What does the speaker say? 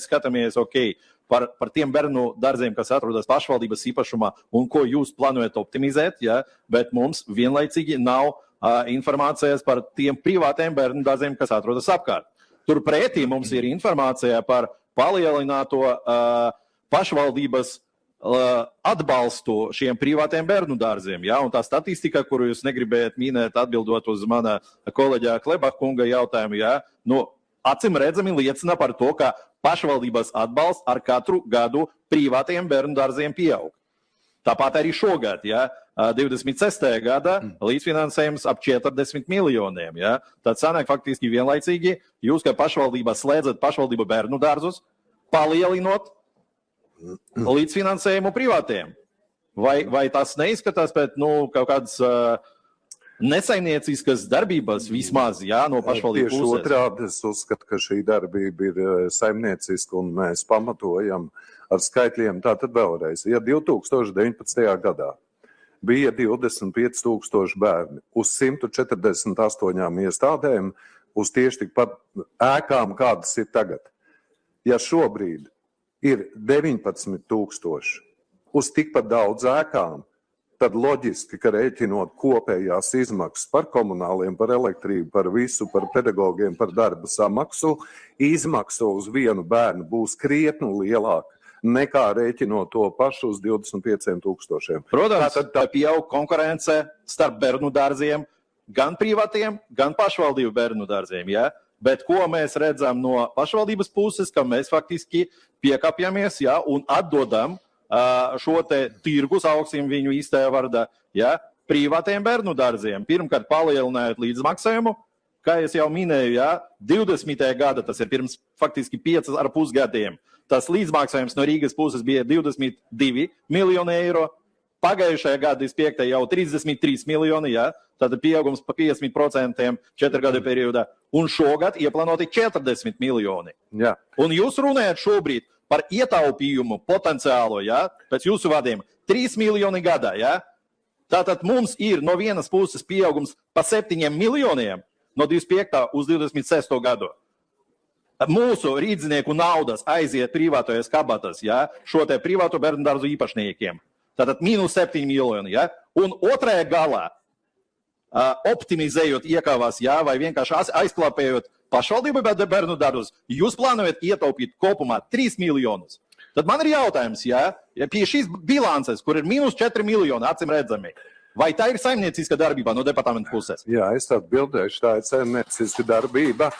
skatāmies, par tiem bērnu dārziem, kas atrodas pašvaldības īpašumā un ko jūs plānojat optimizēt, ja, bet mums vienlaicīgi nav informācijas par tiem privātiem bērnu dārziem, kas atrodas apkārt. Turpretī mums ir informācija par palielināto pašvaldības atbalstu šiem privātiem bērnu dārziem. Ja? Un tā statistika, kuru jūs negribējat minēt, atbildot uz mana kolēģa Klebach kunga jautājumu, ja? Acim redzami liecina par to, ka pašvaldības atbalsts ar katru gadu privātiem bērnu dārziem pieaug. Tāpat arī šogad, ja, 26. gada līdzfinansējums ap 40 miljoniem. Ja. Tad sanāk faktiski vienlaicīgi, jūs, kā pašvaldībā slēdzat pašvaldību bērnu dārzus, palielinot līdzfinansējumu privātiem. Vai tas neizskatās pēc kaut kādas nesaimnieciskas darbības vismaz, jā, no pašvaldības puses? Tieši otrādi, es uzskatu, ka šī darbība ir saimnieciska un mēs pamatojam ar skaitļiem. Tātad vēlreiz, ja 2019. gadā bija 25,000 bērni uz 148 iestādēm, uz tieši tikpat ēkām, kādas ir tagad. Ja šobrīd ir 19,000 uz tikpat daudz ēkām, tad loģiski, ka rēķinot kopējās izmaksas par komunāliem, par elektrību, par visu, par pedagogiem, par darba samaksu, izmaksa uz vienu bērnu būs krietni lielāka nekā rēķinot to pašu uz 25,000. Protams, tā pieaug konkurence starp bērnu dārziem, gan privātiem, gan pašvaldību bērnu dārziem. Ja? Bet ko mēs redzam no pašvaldības puses, ka mēs faktiski piekāpjamies, ja, un atdodam šo te tirgus, augsim viņu īstajā vārdā, ja, privātiem bērnu dārziem. Pirmkārt, palielinājot līdzmaksājumu, kā es jau minēju, ja, 20. gada, tas ir pirms faktiski 5,5 gadiem, tas līdzmaksājums no Rīgas puses bija 22 miljoni eiro, pagājušajā gada 5. jau 33 miljoni, ja, tātad pieaugums pa 50% 4 gadu periodā, un šogad ieplānoti 40 miljoni. Jā. Un jūs runājat šobrīd par ietaupījumu potenciālu, ja, pēc jūsu vārdiem, 3 miljoni gadā. Ja. Tātad mums ir no vienas puses pieaugums pa 7 miljoniem no 25. uz 26. gadu. Mūsu rīdzinieku naudas aiziet privātojas kabatas, ja, šo te privāto bērnu dārzu īpašniekiem. Tātad minus 7 miljoni. Ja. Un otrajā galā, optimizējot iekavās, ja, vai vienkārši aizklāpējot pašvaldību bērnu dārzus, jūs plānojat ietaupīt kopumā 3 miljonus. Tad man ir jautājums, ja pie šīs bilances, kur ir minus 4 miljoni, acim redzami, vai tā ir saimnieciska darbība no departamenta puses? Jā, es atbildēšu, tā ir saimnieciska darbība.